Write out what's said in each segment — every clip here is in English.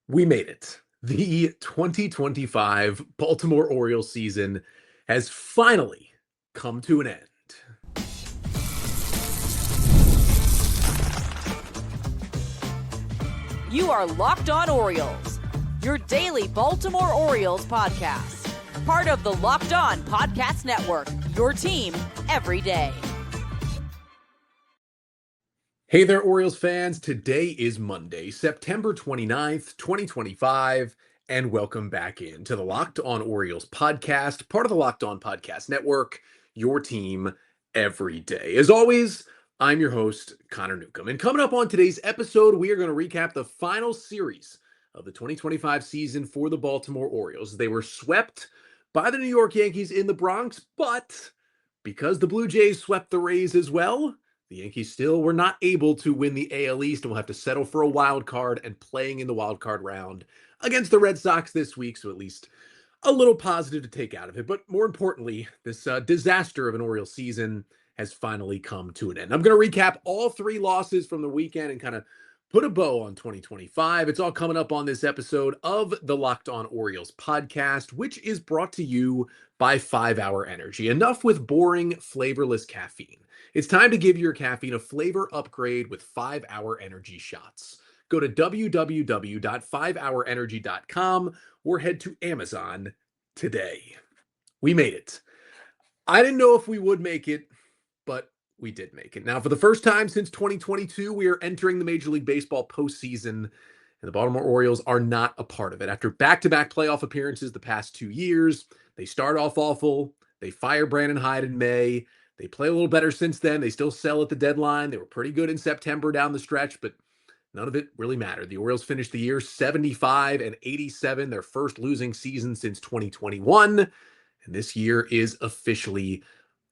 We made it. The 2025 Baltimore Orioles season has finally come to an end. You are Locked On Orioles, your daily Baltimore Orioles podcast. Part of the Locked On Podcast Network, your team every day. Hey there, Orioles fans. Today is Monday, September 29th, 2025, and welcome back into the Locked On Orioles podcast, part of the Locked On Podcast Network, your team every day. As always, I'm your host, Connor Newcomb. And coming up on today's episode, we are going to recap the final series of the 2025 season for the Baltimore Orioles. They were swept by the New York Yankees in the Bronx, but because the Blue Jays swept the Rays as well, the Yankees still were not able to win the AL East and will have to settle for a wild card and playing in the wild card round against the Red Sox this week. So at least a little positive to take out of it. But more importantly, this disaster of an Orioles season has finally come to an end. I'm going to recap all three losses from the weekend and kind of put a bow on 2025. It's all coming up on this episode of the Locked On Orioles podcast, which is brought to you by 5 Hour Energy. Enough with boring, flavorless caffeine. It's time to give your caffeine a flavor upgrade with 5 Hour Energy shots. Go to www.5hourenergy.com or head to Amazon today. We made it. I didn't know if we would make it, but we did make it. Now, for the first time since 2022, we are entering the Major League Baseball postseason, and the Baltimore Orioles are not a part of it. After back-to-back playoff appearances the past 2 years, they start off awful. They fire Brandon Hyde in May. They play a little better since then. They still sell at the deadline. They were pretty good in September down the stretch, but none of it really mattered. The Orioles finished the year 75-87, their first losing season since 2021, and this year is officially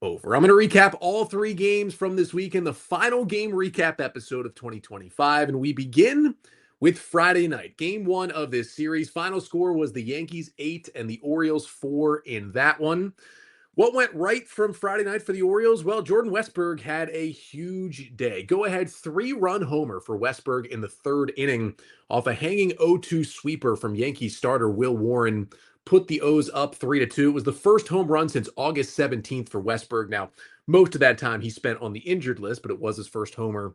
over. I'm going to recap all three games from this weekend, the final game recap episode of 2025, and we begin with Friday night. Game one of this series. Final score was the Yankees 8 and the Orioles 4 in that one. What went right from Friday night for the Orioles? Well, Jordan Westburg had a huge day. Go-ahead 3-run homer for Westburg in the third inning off a hanging 0-2 sweeper from Yankees starter Will Warren. Put the O's up 3-2. It was the first home run since August 17th for Westburg. Now, most of that time he spent on the injured list, but it was his first homer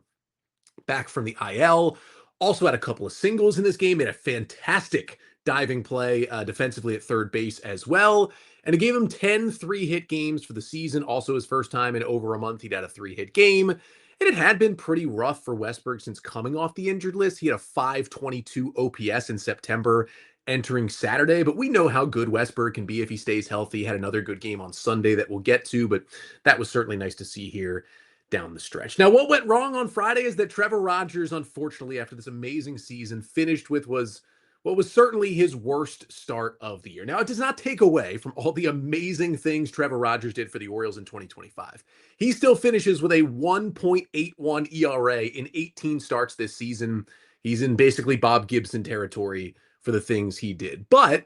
back from the IL. Also had a couple of singles in this game, made a fantastic diving play defensively at third base as well. And it gave him 10 3-hit games for the season. Also his first time in over a month he'd had a 3-hit game. And it had been pretty rough for Westburg since coming off the injured list. He had a 522 OPS in September entering Saturday, but we know how good Westburg can be if he stays healthy. Had another good game on Sunday that we'll get to, but that was certainly nice to see here down the stretch. Now, what went wrong on Friday is that Trevor Rogers, unfortunately, after this amazing season, finished with what was certainly his worst start of the year. Now, it does not take away from all the amazing things Trevor Rogers did for the Orioles in 2025. He still finishes with a 1.81 ERA in 18 starts this season. He's in basically Bob Gibson territory for the things he did. But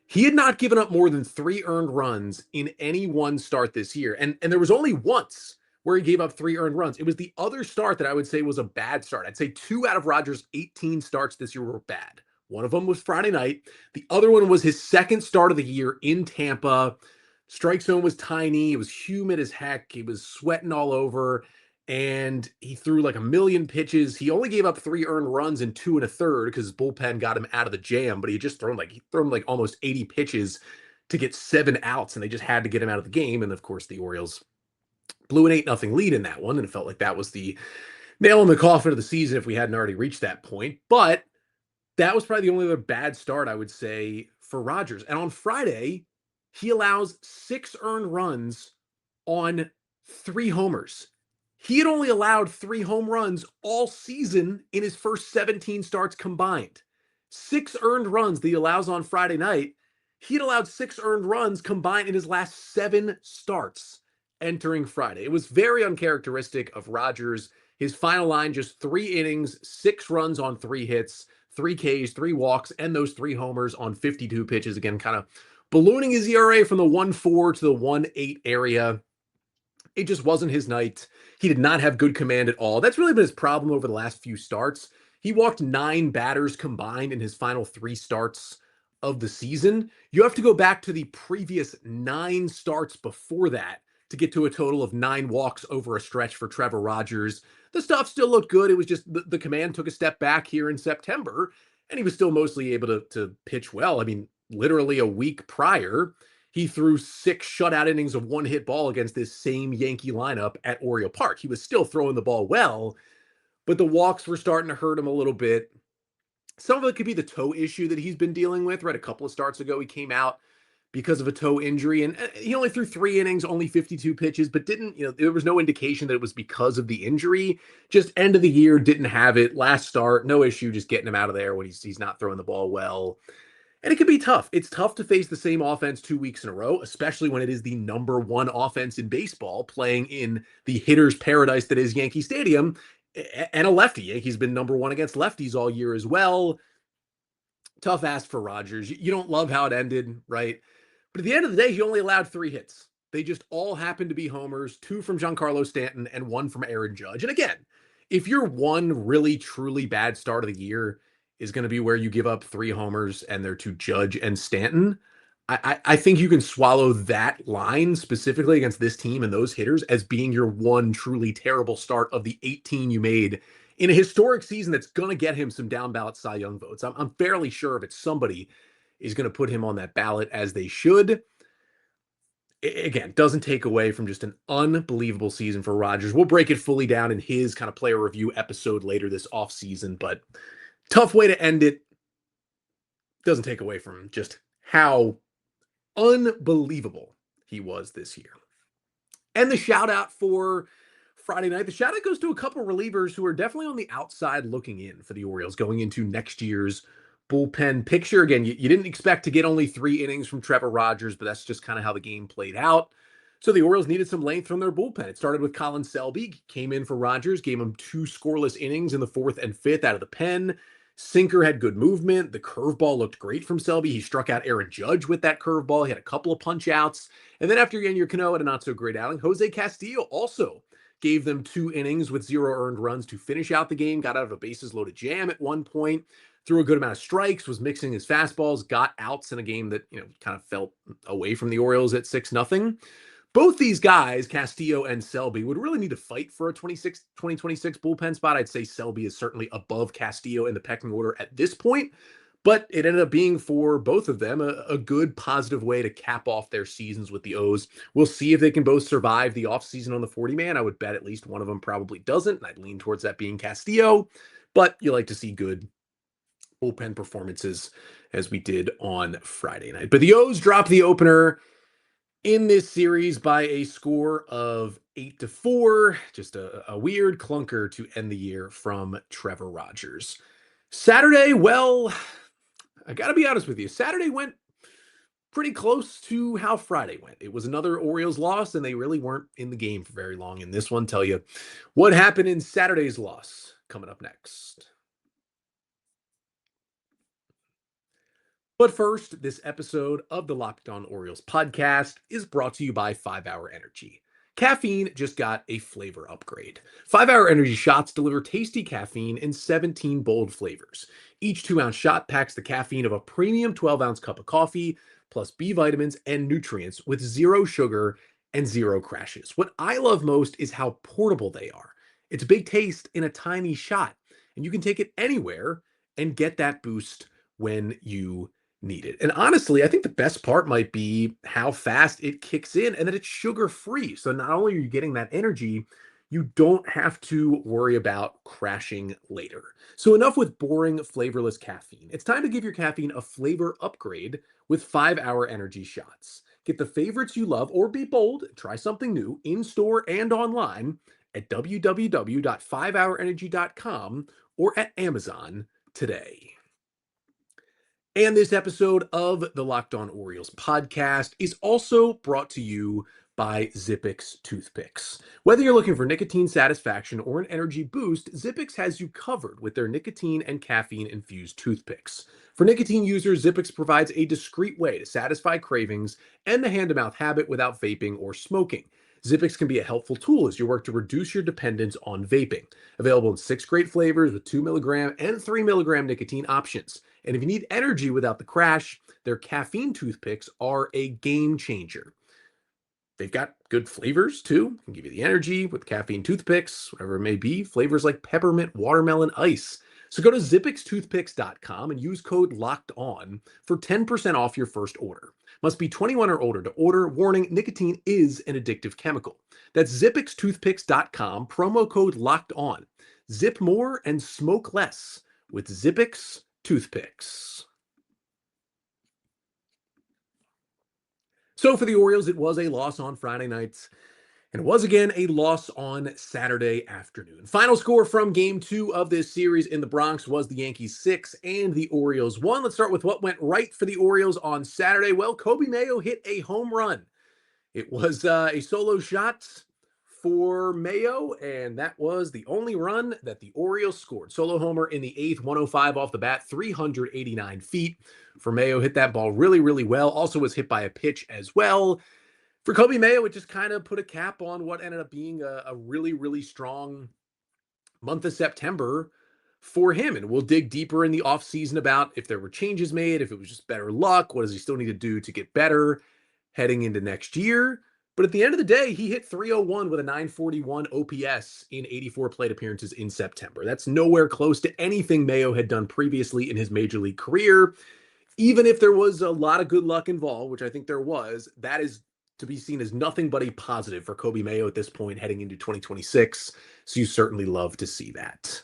he had not given up more than 3 earned runs in any one start this year. And there was only once where he gave up 3 earned runs. It was the other start that I would say was a bad start. I'd say 2 out of Rogers' 18 starts this year were bad. One of them was Friday night. The other one was his second start of the year in Tampa. Strike zone was tiny. It was humid as heck. He was sweating all over, and he threw like a million pitches. He only gave up 3 earned runs in 2 1/3 because his bullpen got him out of the jam, but he had just thrown like almost 80 pitches to get 7 outs, and they just had to get him out of the game. And of course, the Orioles blew an 8-0 lead in that one, and it felt like that was the nail in the coffin of the season if we hadn't already reached that point. But that was probably the only other bad start, I would say, for Rogers. And on Friday, he allows 6 earned runs on 3 homers. He had only allowed 3 home runs all season in his first 17 starts combined. 6 earned runs that he allows on Friday night. He had allowed 6 earned runs combined in his last 7 starts entering Friday. It was very uncharacteristic of Rogers. His final line, just 3 innings, 6 runs on 3 hits, 3 Ks, 3 walks, and those 3 homers on 52 pitches. Again, kind of ballooning his ERA from the 1.4 to the 1.8 area. It just wasn't his night. He did not have good command at all. That's really been his problem over the last few starts. He walked 9 batters combined in his final 3 starts of the season. You have to go back to the previous 9 starts before that to get to a total of 9 walks over a stretch for Trevor Rogers. The stuff still looked good. It was just the command took a step back here in September, and he was still mostly able to pitch well. I mean, literally a week prior, he threw 6 shutout innings of one-hit ball against this same Yankee lineup at Oriole Park. He was still throwing the ball well, but the walks were starting to hurt him a little bit. Some of it could be the toe issue that he's been dealing with, right? A couple of starts ago, he came out because of a toe injury, and he only threw 3 innings, only 52 pitches, but didn't, there was no indication that it was because of the injury. Just end of the year, didn't have it. Last start, no issue, just getting him out of there when he's not throwing the ball well. And it can be tough. It's tough to face the same offense 2 weeks in a row, especially when it is the number 1 offense in baseball playing in the hitter's paradise that is Yankee Stadium, and a lefty. Yankees been number 1 against lefties all year as well. Tough ask for Rogers. You don't love how it ended, right? But at the end of the day, he only allowed 3 hits. They just all happened to be homers, 2 from Giancarlo Stanton and 1 from Aaron Judge. And again, if your one really, truly bad start of the year is going to be where you give up 3 homers and they're to Judge and Stanton, I think you can swallow that line specifically against this team and those hitters as being your one truly terrible start of the 18 you made in a historic season that's going to get him some down ballot Cy Young votes. I'm fairly sure if it's somebody is going to put him on that ballot, as they should. Again, doesn't take away from just an unbelievable season for Rogers. We'll break it fully down in his kind of player review episode later this offseason, but tough way to end it. Doesn't take away from just how unbelievable he was this year. And the shout out for Friday night, the shout out goes to a couple relievers who are definitely on the outside looking in for the Orioles going into next year's bullpen picture. Again, you didn't expect to get only 3 innings from Trevor Rogers, but that's just kind of how the game played out. So the Orioles needed some length from their bullpen. It started with Colin Selby, came in for Rogers, gave him 2 scoreless innings in the 4th and 5th out of the pen. Sinker had good movement. The curveball looked great from Selby. He struck out Aaron Judge with that curveball. He had a couple of punch outs. And then after Yennier Cano had a not so great outing, Jose Castillo also gave them 2 innings with 0 earned runs to finish out the game. Got out of a bases loaded jam at one point, threw a good amount of strikes, was mixing his fastballs, got outs in a game that, kind of felt away from the Orioles at 6-0. Both these guys, Castillo and Selby, would really need to fight for a 2026 bullpen spot. I'd say Selby is certainly above Castillo in the pecking order at this point, but it ended up being for both of them a good, positive way to cap off their seasons with the O's. We'll see if they can both survive the offseason on the 40-man. I would bet at least one of them probably doesn't, and I'd lean towards that being Castillo, but you like to see good bullpen performances as we did on Friday night. But the O's dropped the opener in this series by a score of 8-4, just a weird clunker to end the year from Trevor Rogers. Saturday, well, I got to be honest with you. Saturday went pretty close to how Friday went. It was another Orioles loss, and they really weren't in the game for very long in this one. Tell you what happened in Saturday's loss coming up next. But first, this episode of the Locked On Orioles podcast is brought to you by 5-Hour Energy. Caffeine just got a flavor upgrade. 5-Hour Energy shots deliver tasty caffeine in 17 bold flavors. Each 2-ounce shot packs the caffeine of a premium 12-ounce cup of coffee, plus B vitamins and nutrients with 0 sugar and 0 crashes. What I love most is how portable they are. It's a big taste in a tiny shot, and you can take it anywhere and get that boost when you need it. And honestly, I think the best part might be how fast it kicks in and that it's sugar-free. So not only are you getting that energy, you don't have to worry about crashing later. So enough with boring, flavorless caffeine. It's time to give your caffeine a flavor upgrade with 5-Hour Energy shots. Get the favorites you love or be bold, try something new in-store and online at www.5hourenergy.com or at Amazon today. And this episode of the Locked On Orioles podcast is also brought to you by Zippix Toothpicks. Whether you're looking for nicotine satisfaction or an energy boost, Zippix has you covered with their nicotine and caffeine-infused toothpicks. For nicotine users, Zippix provides a discreet way to satisfy cravings and the hand-to-mouth habit without vaping or smoking. Zippix can be a helpful tool as you work to reduce your dependence on vaping. Available in 6 great flavors with 2 milligram and 3 milligram nicotine options. And if you need energy without the crash, their caffeine toothpicks are a game changer. They've got good flavors too. Can give you the energy with caffeine toothpicks, whatever it may be. Flavors like peppermint, watermelon, ice. So go to zippixtoothpicks.com and use code LOCKEDON for 10% off your first order. Must be 21 or older to order. Warning, nicotine is an addictive chemical. That's zippixtoothpicks.com, promo code LOCKEDON. Zip more and smoke less with Zippix toothpicks. So for the Orioles, it was a loss on Friday nights, and it was again a loss on Saturday afternoon. Final score from Game 2 of this series in the Bronx was the Yankees 6 and the Orioles 1. Let's start with what went right for the Orioles on Saturday. Well, Coby Mayo hit a home run. It was a solo shot for Mayo, and that was the only run that the Orioles scored. Solo homer in the 8th, 105 off the bat, 389 feet. For Mayo, hit that ball really, really well. Also was hit by a pitch as well. For Coby Mayo, it just kind of put a cap on what ended up being a really, really strong month of September for him. And we'll dig deeper in the offseason about if there were changes made, if it was just better luck, what does he still need to do to get better heading into next year. But at the end of the day, he hit 301 with a 941 OPS in 84 plate appearances in September. That's nowhere close to anything Mayo had done previously in his major league career. Even if there was a lot of good luck involved, which I think there was, that is to be seen as nothing but a positive for Coby Mayo at this point heading into 2026. So you certainly love to see that.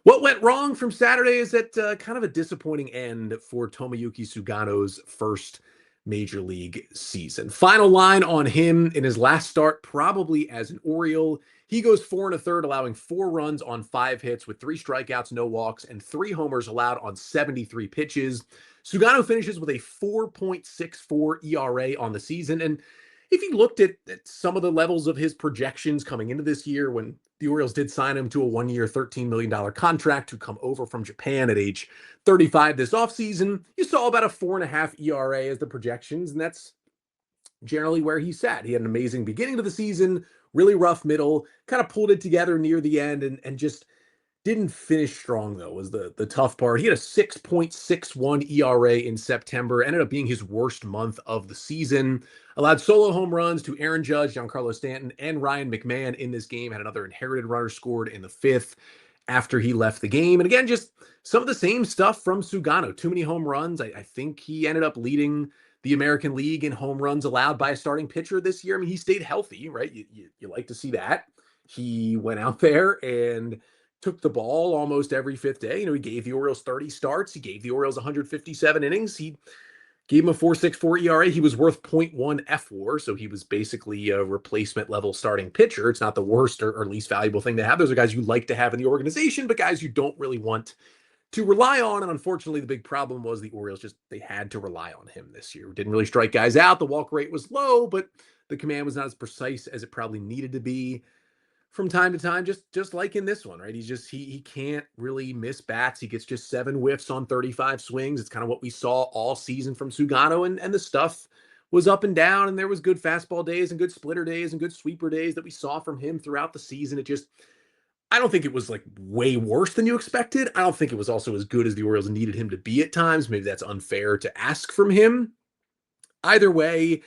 What went wrong from Saturday is that kind of a disappointing end for Tomoyuki Sugano's first major league season. Final line on him in his last start, probably as an Oriole. He goes 4 1/3, allowing 4 runs on 5 hits with 3 strikeouts, no walks, and 3 homers allowed on 73 pitches. Sugano finishes with a 4.64 ERA on the season. And if you looked at some of the levels of his projections coming into this year, when the Orioles did sign him to a 1-year, $13 million contract to come over from Japan at age 35 this offseason, you saw about a 4.5 ERA as the projections, and that's generally where he sat. He had an amazing beginning to the season, really rough middle, kind of pulled it together near the end, and just didn't finish strong, though, was the tough part. He had a 6.61 ERA in September, ended up being his worst month of the season. Allowed solo home runs to Aaron Judge, Giancarlo Stanton, and Ryan McMahon in this game. Had another inherited runner scored in the 5th after he left the game. And again, just some of the same stuff from Sugano. Too many home runs. I think he ended up leading the American League in home runs allowed by a starting pitcher this year. I mean, he stayed healthy, right? You like to see that. He went out there and took the ball almost every 5th day. He gave the Orioles 30 starts. He gave the Orioles 157 innings. He gave him a 4.64 ERA. He was worth 0.1 FWAR, so he was basically a replacement level starting pitcher. It's not the worst or least valuable thing to have. Those are guys you like to have in the organization, but guys you don't really want to rely on. And unfortunately, the big problem was the Orioles they had to rely on him this year. Didn't really strike guys out. The walk rate was low, but the command was not as precise as it probably needed to be from time to time, just like in this one, right? He can't really miss bats. He gets just 7 whiffs on 35 swings. It's kind of what we saw all season from Sugano, and the stuff was up and down, and there was good fastball days and good splitter days and good sweeper days that we saw from him throughout the season. I don't think it was like way worse than you expected. I don't think it was also as good as the Orioles needed him to be at times. Maybe that's unfair to ask from him. Either way,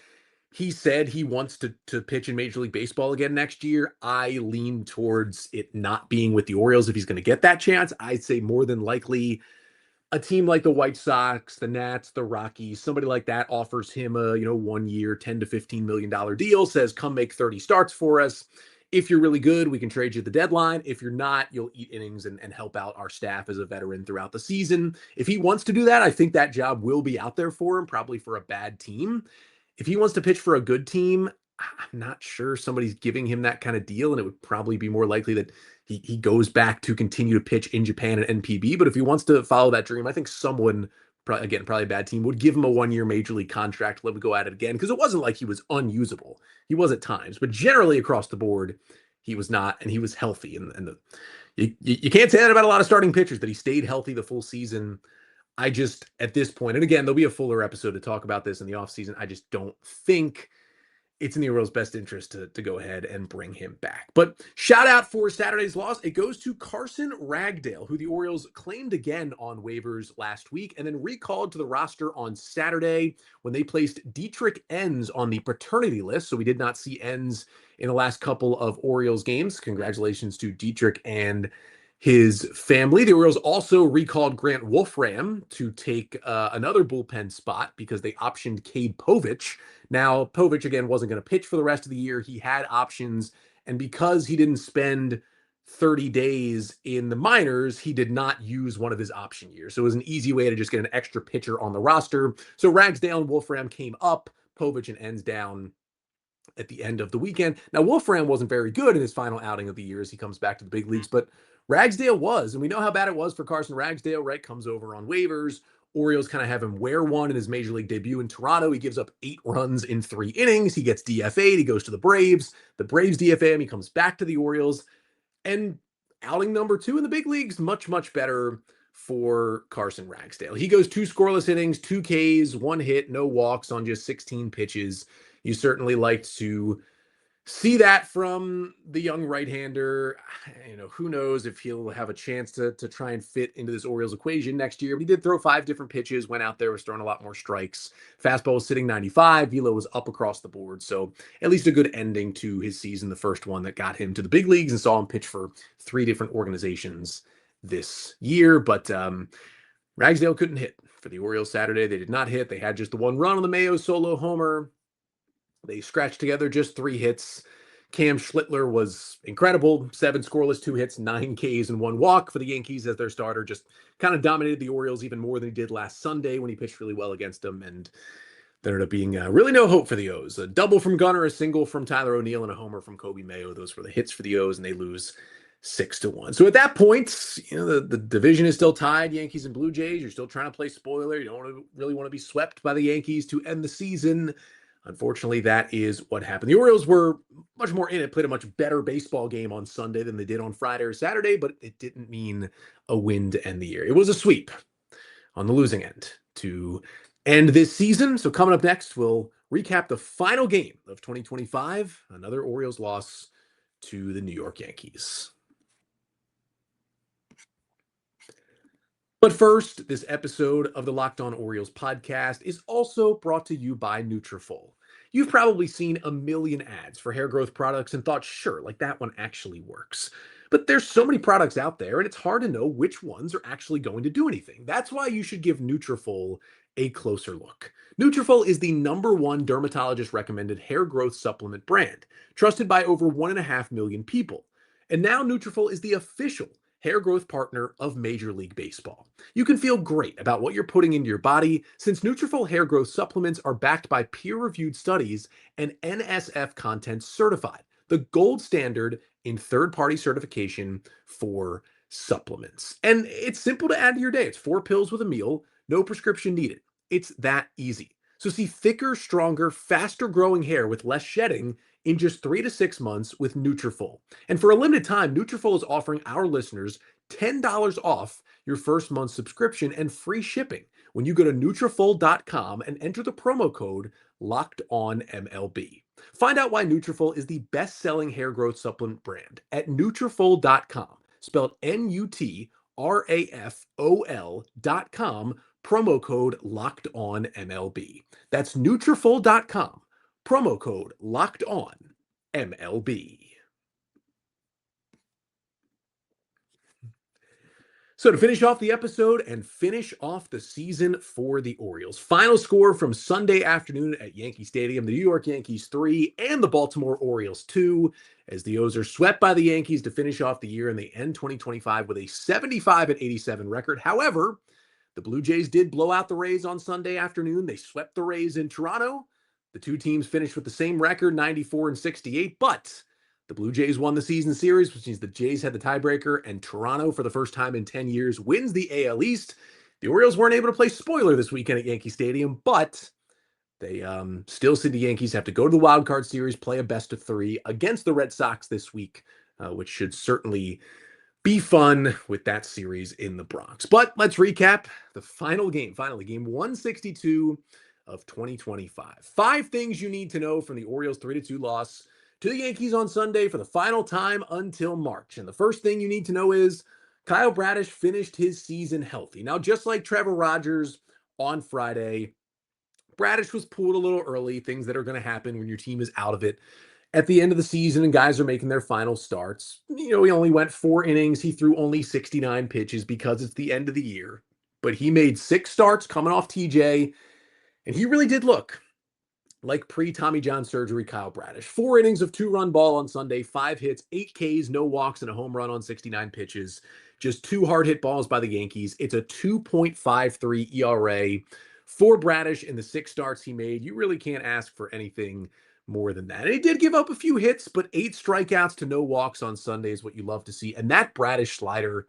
he said he wants to pitch in Major League Baseball again next year. I lean towards it not being with the Orioles if he's going to get that chance. I'd say more than likely a team like the White Sox, the Nats, the Rockies, somebody like that offers him a 1-year, $10 to $15 million deal, says, come make 30 starts for us. If you're really good, we can trade you at the deadline. If you're not, you'll eat innings and help out our staff as a veteran throughout the season. If he wants to do that, I think that job will be out there for him, probably for a bad team. If he wants to pitch for a good team, I'm not sure somebody's giving him that kind of deal, and it would probably be more likely that he goes back to continue to pitch in Japan and NPB. But if he wants to follow that dream, I think someone, probably a bad team, would give him a 1-year major league contract, let him go at it again, because it wasn't like he was unusable. He was at times, but generally across the board, he was not, and he was healthy. You can't say that about a lot of starting pitchers, that he stayed healthy the full season. At this point, and again, there'll be a fuller episode to talk about this in the offseason, I just don't think it's in the Orioles' best interest to go ahead and bring him back. But shout out for Saturday's loss. It goes to Carson Ragdale, who the Orioles claimed again on waivers last week and then recalled to the roster on Saturday when they placed Dietrich Enns on the paternity list. So we did not see Enns in the last couple of Orioles games. Congratulations to Dietrich and his family. The Orioles also recalled Grant Wolfram to take another bullpen spot because they optioned Cade Povich. Now, Povich, again, wasn't going to pitch for the rest of the year. He had options, and because he didn't spend 30 days in the minors, he did not use one of his option years. So it was an easy way to just get an extra pitcher on the roster. So Ragsdale and Wolfram came up, Povich and Enns down at the end of the weekend. Now, Wolfram wasn't very good in his final outing of the year as he comes back to the big leagues, but Ragsdale was, and we know how bad it was for Carson Ragsdale, right? Comes over on waivers. Orioles kind of have him wear one in his major league debut in Toronto. He gives up 8 runs in 3 innings. He gets DFA'd. He goes to the Braves. The Braves DFA him. He comes back to the Orioles. And outing number 2 in the big leagues, much, much better for Carson Ragsdale. He goes 2 scoreless innings, 2 Ks, 1 hit, no walks on just 16 pitches. You certainly like to see that from the young right-hander. Who knows if he'll have a chance to try and fit into this Orioles equation next year. But he did throw 5 different pitches, went out there, was throwing a lot more strikes. Fastball was sitting 95. Velo was up across the board. So at least a good ending to his season, the first one that got him to the big leagues and saw him pitch for 3 different organizations this year. But Ragsdale couldn't hit for the Orioles Saturday. They did not hit. They had just the 1 run on the Mayo solo homer. They scratched together just 3 hits. Cam Schlittler was incredible. 7 scoreless, 2 hits, 9 Ks, and 1 walk for the Yankees as their starter. Just kind of dominated the Orioles even more than he did last Sunday when he pitched really well against them. And there ended up being really no hope for the O's. A double from Gunnar, a single from Tyler O'Neill, and a homer from Kobe Mayo. Those were the hits for the O's, and they lose 6-1. So at that point, the division is still tied, Yankees and Blue Jays. You're still trying to play spoiler. You don't really want to be swept by the Yankees to end the season. Unfortunately, that is what happened. The Orioles were much more in it, played a much better baseball game on Sunday than they did on Friday or Saturday, but it didn't mean a win to end the year. It was a sweep on the losing end to end this season. So coming up next, we'll recap the final game of 2025, another Orioles loss to the New York Yankees. But first, this episode of the Locked On Orioles podcast is also brought to you by Nutrafol. You've probably seen a million ads for hair growth products and thought, sure, like that one actually works. But there's so many products out there, and it's hard to know which ones are actually going to do anything. That's why you should give Nutrafol a closer look. Nutrafol is the #1 dermatologist-recommended hair growth supplement brand, trusted by over 1.5 million people. And now Nutrafol is the official hair growth partner of Major League Baseball. You can feel great about what you're putting into your body since Nutrafol hair growth supplements are backed by peer-reviewed studies and NSF content certified, the gold standard in third-party certification for supplements. And it's simple to add to your day. It's 4 pills with a meal, no prescription needed. It's that easy. So see thicker, stronger, faster growing hair with less shedding in just 3 to 6 months with Nutrafol. And for a limited time, Nutrafol is offering our listeners $10 off your first month's subscription and free shipping when you go to Nutrafol.com and enter the promo code LOCKEDONMLB. Find out why Nutrafol is the best-selling hair growth supplement brand at Nutrafol.com, spelled Nutrafol.com, promo code LOCKEDONMLB. That's Nutrafol.com. Promo code LOCKEDONMLB. So to finish off the episode and finish off the season for the Orioles, final score from Sunday afternoon at Yankee Stadium, the New York Yankees 3 and the Baltimore Orioles 2, as the O's are swept by the Yankees to finish off the year, and they end 2025 with a 75-87 record. However, the Blue Jays did blow out the Rays on Sunday afternoon. They swept the Rays in Toronto. The two teams finished with the same record, 94-68, but the Blue Jays won the season series, which means the Jays had the tiebreaker, and Toronto, for the first time in 10 years, wins the AL East. The Orioles weren't able to play spoiler this weekend at Yankee Stadium, but they still see the Yankees have to go to the wild card series, play a best of 3 against the Red Sox this week, which should certainly be fun with that series in the Bronx. But let's recap the final game. Finally, game 162 of 2025. 5 things you need to know from the Orioles' 3-2 loss to the Yankees on Sunday for the final time until March. And the first thing you need to know is Kyle Bradish finished his season healthy. Now, just like Trevor Rogers on Friday, Bradish was pulled a little early, things that are going to happen when your team is out of it at the end of the season and guys are making their final starts. He only went 4 innings. He threw only 69 pitches because it's the end of the year. But he made 6 starts coming off TJ, and he really did look like pre-Tommy John surgery Kyle Bradish. 4 innings of 2-run ball on Sunday, 5 hits, 8 Ks, no walks, and a home run on 69 pitches. Just 2 hard hit balls by the Yankees. It's a 2.53 ERA for Bradish in the 6 starts he made. You really can't ask for anything more than that. And he did give up a few hits, but 8 strikeouts to no walks on Sunday is what you love to see. And that Bradish slider,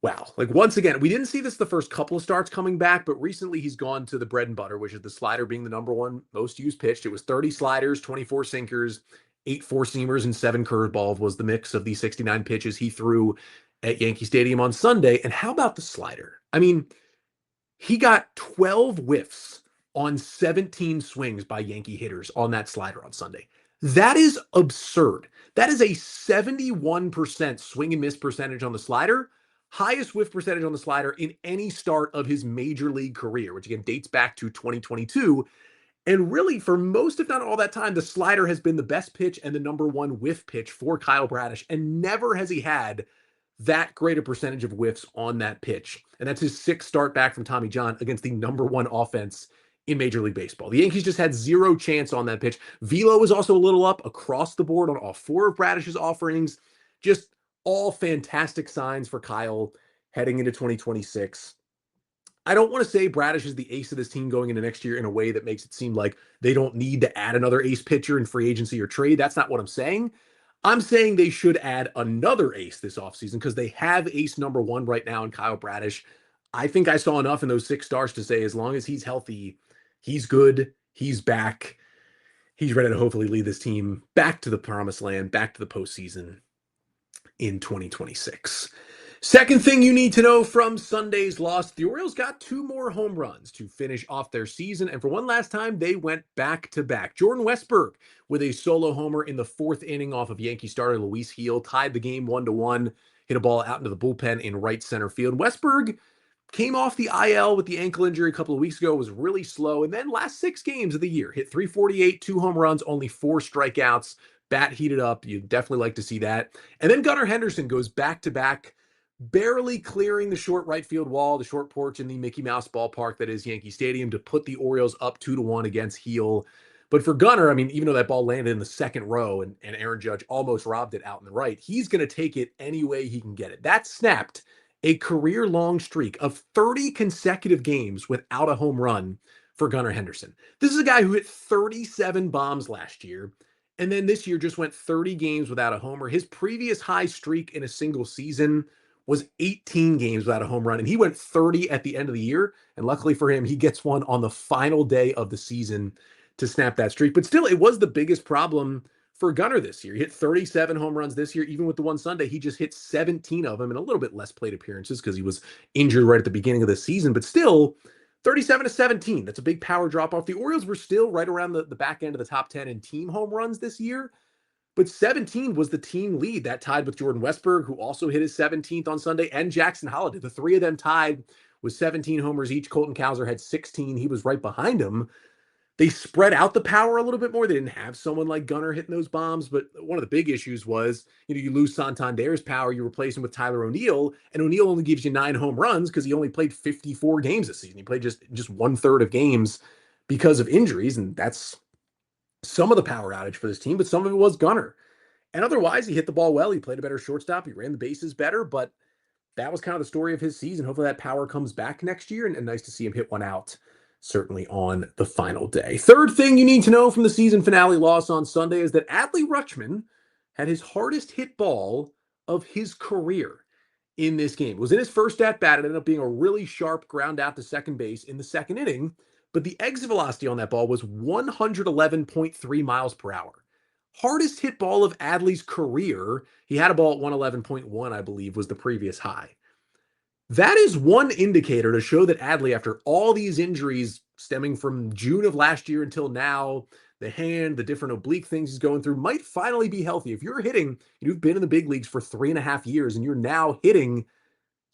wow. Like, once again, we didn't see this the first couple of starts coming back, but recently he's gone to the bread and butter, which is the slider being the number 1 most used pitch. It was 30 sliders, 24 sinkers, 8 four-seamers, and 7 curveballs was the mix of the 69 pitches he threw at Yankee Stadium on Sunday. And how about the slider? I mean, he got 12 whiffs on 17 swings by Yankee hitters on that slider on Sunday. That is absurd. That is a 71% swing and miss percentage on the slider, highest whiff percentage on the slider in any start of his major league career, which again dates back to 2022. And really, for most, if not all that time, the slider has been the best pitch and the number 1 whiff pitch for Kyle Bradish, and never has he had that great a percentage of whiffs on that pitch. And that's his 6th start back from Tommy John against the number 1 offense in Major League Baseball. The Yankees just had 0 chance on that pitch. Velo was also a little up across the board on all 4 of Bradish's offerings. Just all fantastic signs for Kyle heading into 2026. I don't want to say Bradish is the ace of this team going into next year in a way that makes it seem like they don't need to add another ace pitcher in free agency or trade. That's not what I'm saying. I'm saying they should add another ace this offseason because they have ace number 1 right now in Kyle Bradish. I think I saw enough in those 6 starts to say as long as he's healthy, he's good, he's back, he's ready to hopefully lead this team back to the promised land, back to the postseason in 2026. Second thing you need to know from Sunday's loss, the Orioles got 2 more home runs to finish off their season, and for one last time, they went back-to-back. Jordan Westburg with a solo homer in the 4th inning off of Yankee starter Luis Gil, tied the game 1-1, hit a ball out into the bullpen in right center field. Westburg came off the IL with the ankle injury a couple of weeks ago, was really slow, and then last 6 games of the year, hit .348, 2 home runs, only 4 strikeouts, bat heated up. You'd definitely like to see that. And then Gunnar Henderson goes back-to-back, barely clearing the short right field wall, the short porch in the Mickey Mouse ballpark that is Yankee Stadium to put the Orioles up 2-1 against Gil. But for Gunnar, I mean, even though that ball landed in the 2nd row and Aaron Judge almost robbed it out in the right, he's going to take it any way he can get it. That snapped a career-long streak of 30 consecutive games without a home run for Gunnar Henderson. This is a guy who hit 37 bombs last year, and then this year just went 30 games without a homer. His previous high streak in a single season was 18 games without a home run, and he went 30 at the end of the year, and luckily for him, he gets one on the final day of the season to snap that streak. But still, it was the biggest problem for Gunnar this year. He hit 37 home runs this year. Even with the one Sunday, he just hit 17 of them and a little bit less plate appearances because he was injured right at the beginning of the season. But still, 37-17. That's a big power drop off. The Orioles were still right around the back end of the top 10 in team home runs this year. But 17 was the team lead. That tied with Jordan Westburg, who also hit his 17th on Sunday, and Jackson Holliday. The 3 of them tied with 17 homers each. Colton Cowser had 16. He was right behind him. They spread out the power a little bit more. They didn't have someone like Gunnar hitting those bombs, but one of the big issues was, you lose Santander's power, you replace him with Tyler O'Neill, and O'Neill only gives you 9 home runs because he only played 54 games this season. He played just 1/3 of games because of injuries, and that's some of the power outage for this team, but some of it was Gunnar. And otherwise, he hit the ball well. He played a better shortstop. He ran the bases better, but that was kind of the story of his season. Hopefully that power comes back next year, and nice to see him hit one out certainly on the final day. Third thing you need to know from the season finale loss on Sunday is that Adley Rutschman had his hardest hit ball of his career in this game. It was in his first at-bat. It ended up being a really sharp ground out to second base in the 2nd inning, but the exit velocity on that ball was 111.3 miles per hour. Hardest hit ball of Adley's career. He had a ball at 111.1, I believe, was the previous high. That is one indicator to show that Adley, after all these injuries stemming from June of last year until now. The hand, the different oblique things he's going through might finally be healthy. If you're hitting, you've been in the big leagues for 3.5 years and you're now hitting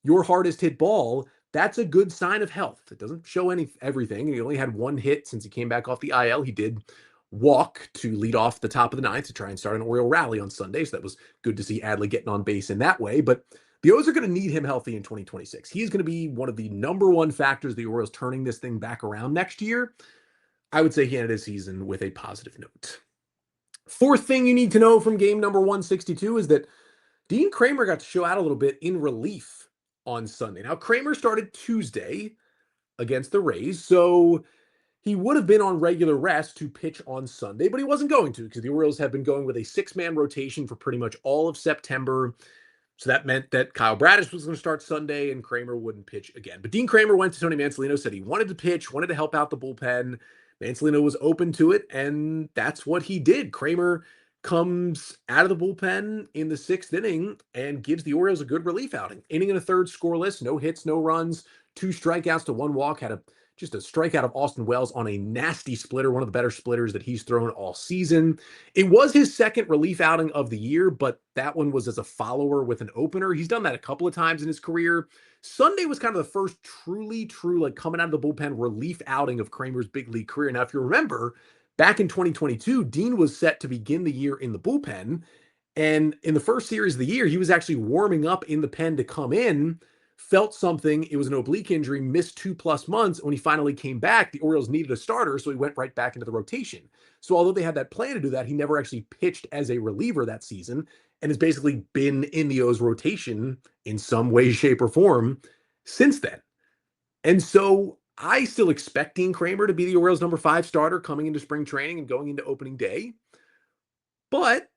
your hardest hit ball, that's a good sign of health. It doesn't show everything. He only had one hit since he came back off the IL. He did walk to lead off the top of the ninth to try and start an Oriole rally on Sunday. So that was good to see Adley getting on base in that way. But the O's are going to need him healthy in 2026. He's going to be one of the number one factors the Orioles turning this thing back around next year. I would say he ended his season with a positive note. Fourth thing you need to know from game number 162 is that Dean Kremer got to show out a little bit in relief on Sunday. Now, Kremer started Tuesday against the Rays, so he would have been on regular rest to pitch on Sunday, but he wasn't going to because the Orioles have been going with a 6-man rotation for pretty much all of September. So that meant that Kyle Bradish was going to start Sunday and Kremer wouldn't pitch again. But Dean Kremer went to Tony Mansolino, said he wanted to pitch, wanted to help out the bullpen. Mansolino was open to it, and that's what he did. Kremer comes out of the bullpen in the 6th inning and gives the Orioles a good relief outing. Inning and a third scoreless, no hits, no runs, 2 strikeouts to 1 walk, had just a strikeout of Austin Wells on a nasty splitter, one of the better splitters that he's thrown all season. It was his 2nd relief outing of the year, but that one was as a follower with an opener. He's done that a couple of times in his career. Sunday was kind of the first truly like coming out of the bullpen relief outing of Kremer's big league career. Now, if you remember, back in 2022, Dean was set to begin the year in the bullpen. And in the first series of the year, he was actually warming up in the pen to come in, felt something. It was an oblique injury, missed 2+ months. When he finally came back, the Orioles needed a starter, so he went right back into the rotation. So although they had that plan to do that, he never actually pitched as a reliever that season and has basically been in the O's rotation in some way, shape, or form since then. And so I still expect Dean Kremer to be the Orioles' number 5 starter coming into spring training and going into opening day. But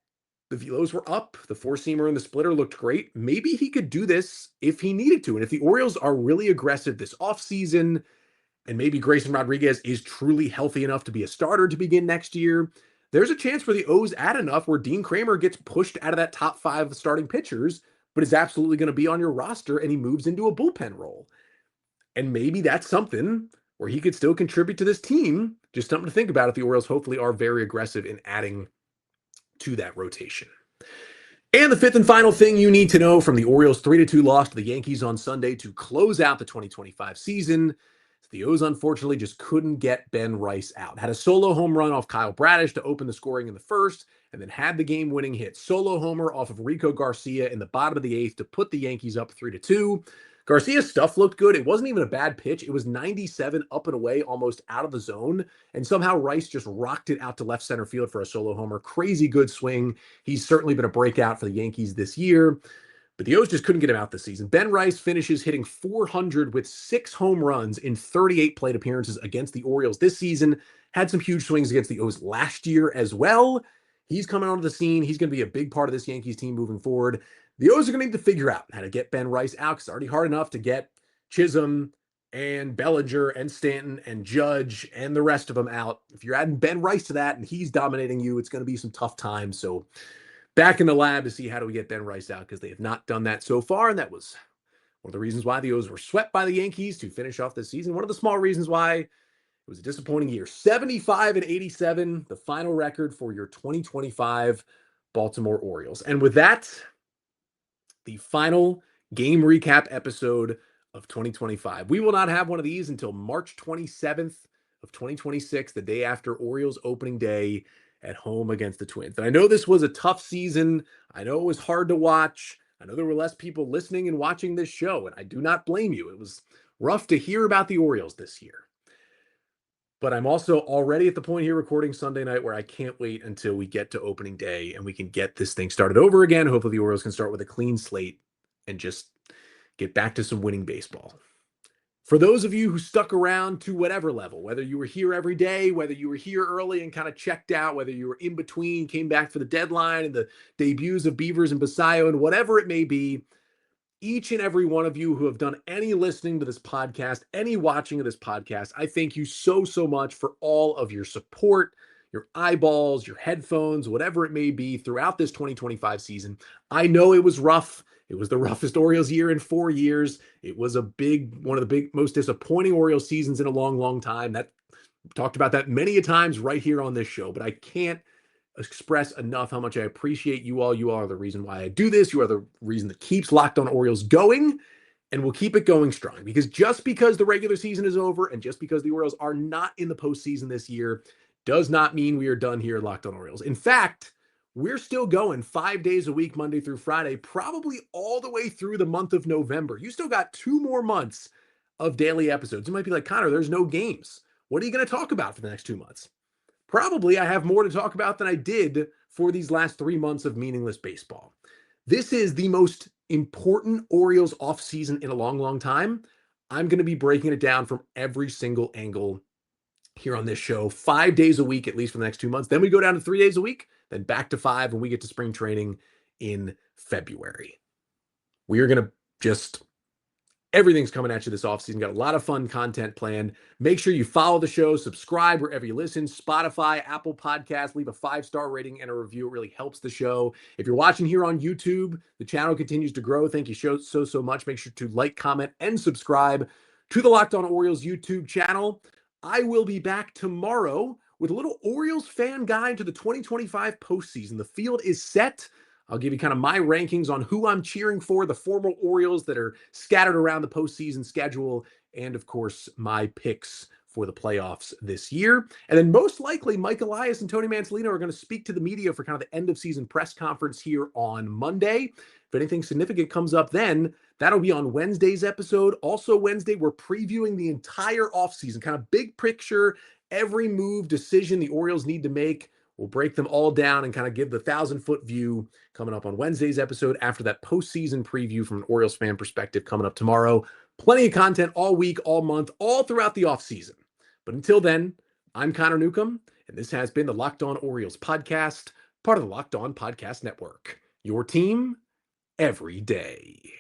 the velos were up. The 4-seamer and the splitter looked great. Maybe he could do this if he needed to. And if the Orioles are really aggressive this offseason, and maybe Grayson Rodriguez is truly healthy enough to be a starter to begin next year, there's a chance for the O's add enough where Dean Kremer gets pushed out of that top 5 starting pitchers, but is absolutely going to be on your roster and he moves into a bullpen role. And maybe that's something where he could still contribute to this team. Just something to think about if the Orioles hopefully are very aggressive in adding to that rotation. And the 5th and final thing you need to know from the Orioles' 3-2 loss to the Yankees on Sunday to close out the 2025 season, the O's unfortunately just couldn't get Ben Rice out. Had a solo home run off Kyle Bradish to open the scoring in the 1st, and then had the game-winning hit. Solo homer off of Rico Garcia in the bottom of the 8th to put the Yankees up 3-2. Garcia's stuff looked good. It wasn't even a bad pitch. It was 97 up and away, almost out of the zone. And somehow Rice just rocked it out to left center field for a solo homer. Crazy good swing. He's certainly been a breakout for the Yankees this year. But the O's just couldn't get him out this season. Ben Rice finishes hitting .400 with 6 home runs in 38 plate appearances against the Orioles this season. Had some huge swings against the O's last year as well. He's coming onto the scene. He's going to be a big part of this Yankees team moving forward. The O's are going to need to figure out how to get Ben Rice out because it's already hard enough to get Chisholm and Bellinger and Stanton and Judge and the rest of them out. If you're adding Ben Rice to that and he's dominating you, it's going to be some tough times. So back in the lab to see how do we get Ben Rice out because they have not done that so far. And that was one of the reasons why the O's were swept by the Yankees to finish off this season. One of the small reasons why it was a disappointing year. 75-87, the final record for your 2025 Baltimore Orioles. And with that, the final game recap episode of 2025. We will not have one of these until March 27th of 2026, the day after Orioles opening day at home against the Twins. And I know this was a tough season. I know it was hard to watch. I know there were less people listening and watching this show, and I do not blame you. It was rough to hear about the Orioles this year. But I'm also already at the point here recording Sunday night where I can't wait until we get to opening day and we can get this thing started over again. Hopefully the Orioles can start with a clean slate and just get back to some winning baseball. For those of you who stuck around to whatever level, whether you were here every day, whether you were here early and kind of checked out, whether you were in between, came back for the deadline and the debuts of Beavers and Basayo and whatever it may be, each and every one of you who have done any listening to this podcast, any watching of this podcast, I thank you so, so much for all of your support, your eyeballs, your headphones, whatever it may be throughout this 2025 season. I know it was rough. It was the roughest Orioles year in 4 years. It was one of the most disappointing Orioles seasons in a long, long time. That We've talked about that many a times right here on this show, but I can't express enough how much I appreciate you all. You all are the reason why I do this. You are the reason that keeps Locked On Orioles going, and we'll keep it going strong. Because just because the regular season is over and just because the Orioles are not in the postseason this year does not mean we are done here at Locked On Orioles. In fact, we're still going 5 days a week, Monday through Friday, probably all the way through the month of November. You still got 2 more months of daily episodes. You might be like, Connor, there's no games. What are you going to talk about for the next 2 months? Probably I have more to talk about than I did for these last 3 months of meaningless baseball. This is the most important Orioles offseason in a long, long time. I'm going to be breaking it down from every single angle here on this show, 5 days a week, at least for the next 2 months. Then we go down to 3 days a week, then back to 5 when we get to spring training in February. We are going to just, everything's coming at you this offseason. Got a lot of fun content planned. Make sure you follow the show, subscribe wherever you listen, Spotify, Apple Podcasts, leave a 5-star rating and a review. It really helps the show. If you're watching here on YouTube, the channel continues to grow. Thank you so much. Make sure to like, comment, and subscribe to the Locked On Orioles YouTube channel. I will be back tomorrow with a little Orioles fan guide to the 2025 postseason. The field is set. I'll give you kind of my rankings on who I'm cheering for, the former Orioles that are scattered around the postseason schedule, and of course, my picks for the playoffs this year. And then most likely, Mike Elias and Tony Mansolino are going to speak to the media for kind of the end of season press conference here on Monday. If anything significant comes up then, that'll be on Wednesday's episode. Also Wednesday, we're previewing the entire offseason, kind of big picture, every move, decision the Orioles need to make. We'll break them all down and kind of give the 1,000-foot view coming up on Wednesday's episode after that postseason preview from an Orioles fan perspective coming up tomorrow. Plenty of content all week, all month, all throughout the offseason. But until then, I'm Connor Newcomb, and this has been the Locked On Orioles podcast, part of the Locked On Podcast Network. Your team every day.